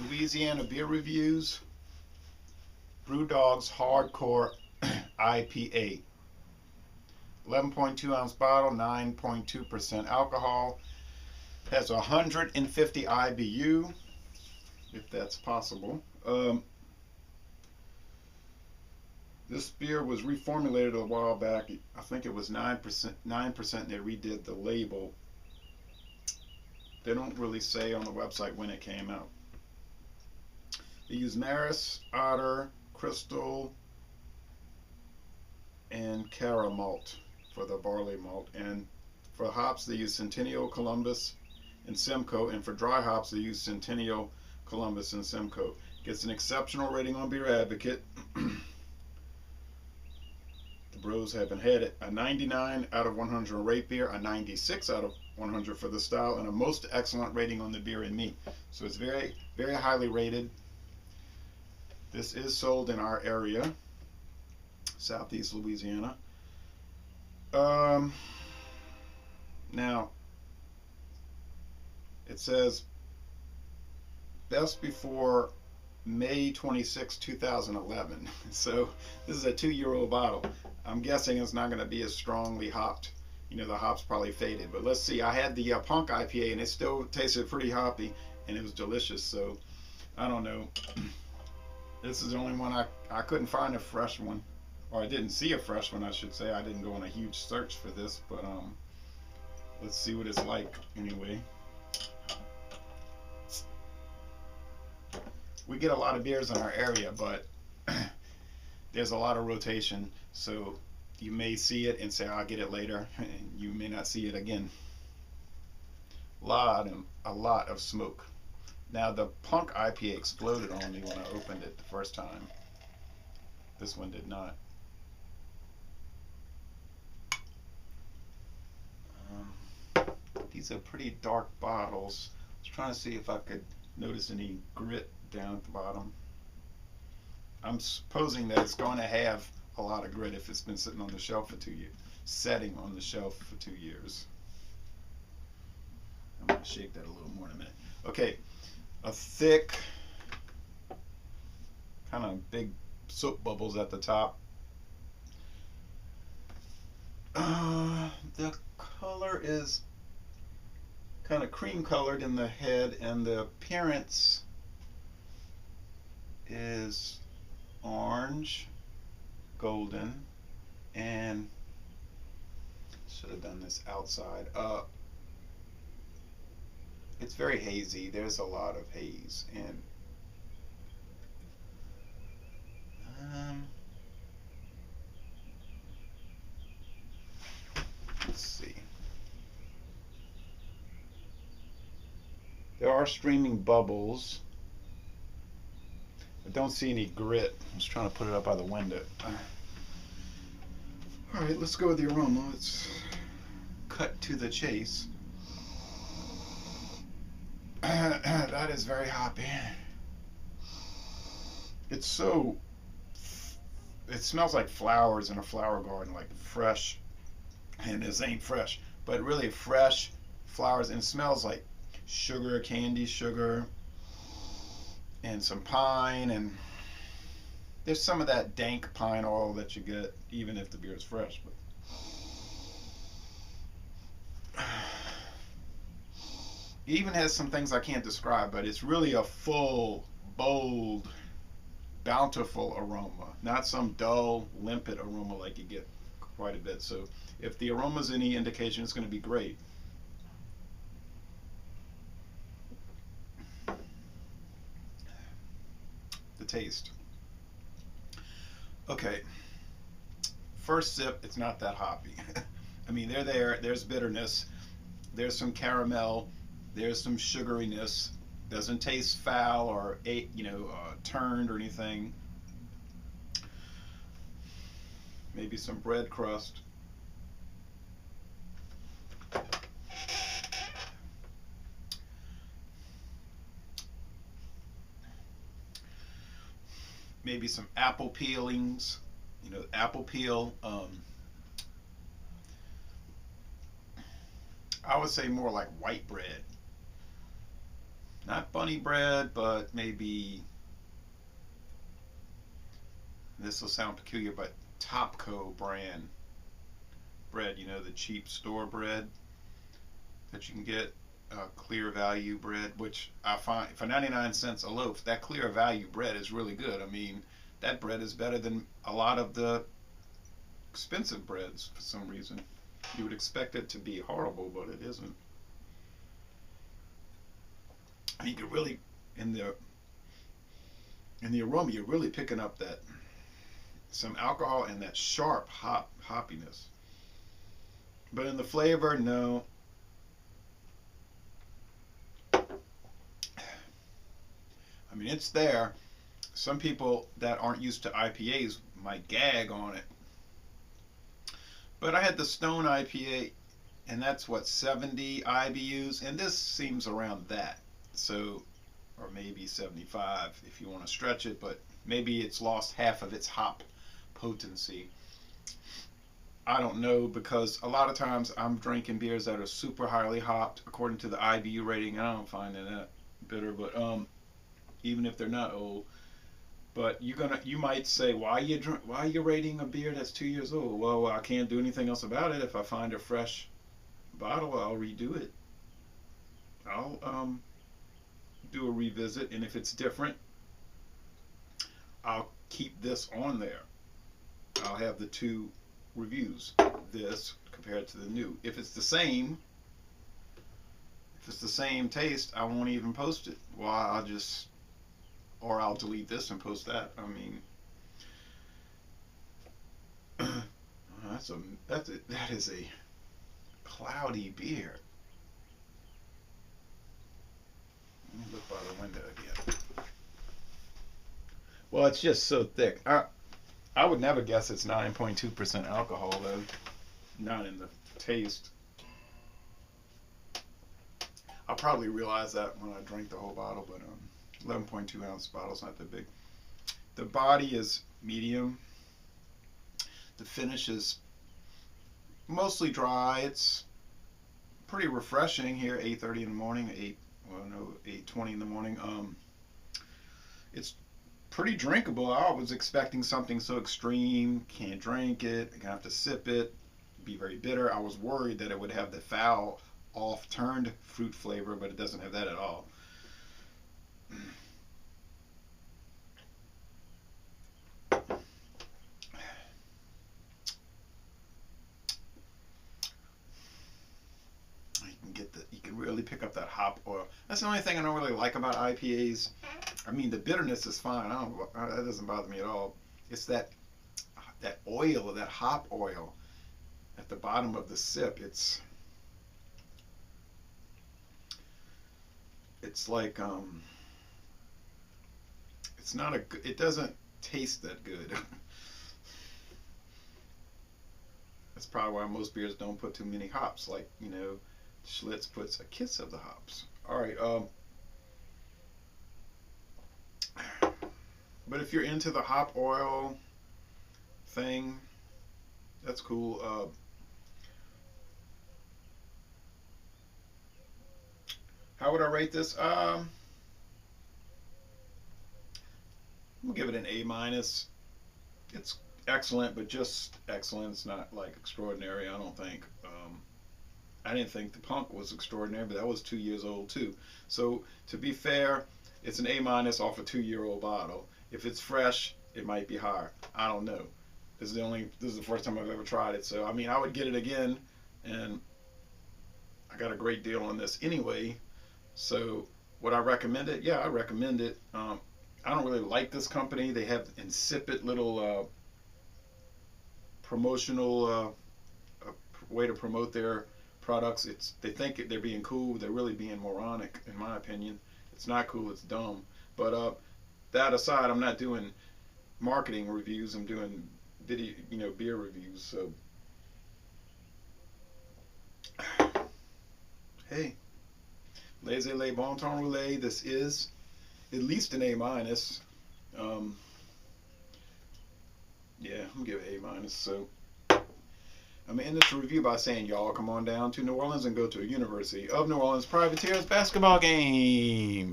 Louisiana beer reviews. BrewDog's Hardcore IPA. 11.2 ounce bottle, 9.2% alcohol. Has 150 IBU, if that's possible. This beer was reformulated a while back. I think it was 9%. 9%. They redid the label. They don't really say on the website when it came out. They use Maris, Otter, Crystal, and Cara malt for the barley malt. And for hops, they use Centennial, Columbus, and Simcoe. And for dry hops, they use Centennial, Columbus, and Simcoe. Gets an exceptional rating on Beer Advocate. The Bros haven't had it. A 99 out of 100 on Rate Beer, a 96 out of 100 for the style, and a most excellent rating on the Beer and Me. So it's very, very highly rated. This is sold in our area, Southeast Louisiana. Now, it says best before May 26, 2011. So this is a 2-year-old bottle. I'm guessing it's not going to be as strongly hopped. You know, the hops probably faded. But let's see. I had the Punk IPA, and it still tasted pretty hoppy, and it was delicious. So I don't know. This is the only one I couldn't find a fresh one. Or I didn't see a fresh one, I should say. I didn't go on a huge search for this. But let's see what it's like anyway. We get a lot of beers in our area, but there's a lot of rotation, so you may see it and say I'll get it later, and you may not see it again. A lot of smoke. Now the Punk IPA exploded on me when I opened it the first time. This one did not. These are pretty dark bottles. I was trying to see if I could notice any grit down at the bottom. I'm supposing that it's going to have a lot of grit if it's been sitting on the shelf for 2 years. Setting on the shelf for 2 years. I'm going to shake that a little more in a minute. Okay, a thick, kind of big soap bubbles at the top. The color is kind of cream colored in the head, and the appearance is orange, golden, and should have done this outside. It's very hazy. There's a lot of haze, and let's see. There are streaming bubbles. I don't see any grit. I was trying to put it up by the window. Alright, let's go with the aroma. Let's cut to the chase. That is very hoppy. It smells like flowers in a flower garden, like fresh, and this ain't fresh, but really fresh flowers, and it smells like sugar, candy sugar, and some pine, and there's some of that dank pine oil that you get even if the beer is fresh. But it even has some things I can't describe, but it's really a full, bold, bountiful aroma, not some dull, limpid aroma like you get quite a bit. So if the aroma is any indication, it's going to be great. The taste. Okay, first sip, it's not that hoppy. I mean, there's bitterness, there's some caramel, there's some sugariness. Doesn't taste foul or turned or anything. Maybe some bread crust. Maybe some apple peelings, apple peel. I would say more like white bread. not bunny bread, but maybe, this will sound peculiar, but Topco brand bread, you know, the cheap store bread that you can get, clear value bread, which I find for 99 cents a loaf, that clear value bread is really good. I mean, that bread is better than a lot of the expensive breads for some reason. You would expect it to be horrible, but it isn't. You can really, in the aroma, you're really picking up that some alcohol and that sharp hoppiness. But in the flavor, no. I mean, it's there. Some people that aren't used to IPAs might gag on it. But I had the Stone IPA, and that's what, 70 IBUs, and this seems around that. So, or maybe 75 if you want to stretch it, but maybe it's lost half of its hop potency. I don't know, because a lot of times I'm drinking beers that are super highly hopped according to the IBU rating. I don't find that bitter, but even if they're not old. But you might say, why are you rating a beer that's 2 years old? Well, I can't do anything else about it. If I find a fresh bottle, I'll redo it. I'll do a revisit, and if it's different, I'll keep this on there. I'll have the two reviews, this compared to the new. If it's the same taste, I won't even post it. Well, I'll delete this and post that. I mean, that is a cloudy beer. Let me look by the window again. Well, it's just so thick. I would never guess it's 9.2% alcohol, though. Not in the taste. I'll probably realize that when I drink the whole bottle, but 11.2 ounce bottle's not that big. The body is medium. The finish is mostly dry. It's pretty refreshing here. 8:30 in the morning. 8:20 in the morning. It's pretty drinkable. I was expecting something so extreme. Can't drink it. I have to sip it. Be very bitter. I was worried that it would have the foul, off-turned fruit flavor, but it doesn't have that at all. You can really pick up that hop oil. That's the only thing I don't really like about IPAs. I mean, the bitterness is fine. That doesn't bother me at all. It's that oil, that hop oil at the bottom of the sip. It's like it's not it doesn't taste that good. That's probably why most beers don't put too many hops. Like, you know, Schlitz puts a kiss of the hops. All right. But if you're into the hop oil thing, that's cool. How would I rate this? I'm gonna give it an A-. It's excellent, but just excellent. It's not like extraordinary, I don't think. I didn't think the Punk was extraordinary, but that was 2 years old too. So to be fair, it's an A- off a 2-year-old bottle. If it's fresh, it might be higher. I don't know. This is the first time I've ever tried it. So I mean, I would get it again, and I got a great deal on this anyway. So would I recommend it? Yeah, I recommend it. I don't really like this company. They have insipid little promotional way to promote their products. They think they're being cool. They're really being moronic, in my opinion. It's not cool. It's dumb. But that aside, I'm not doing marketing reviews. I'm doing video, beer reviews. So hey, laissez les bon temps roulé. This is at least an A-. Yeah, I'm gonna give it A-. So I'm gonna end this review by saying, y'all come on down to New Orleans and go to a University of New Orleans Privateers basketball game.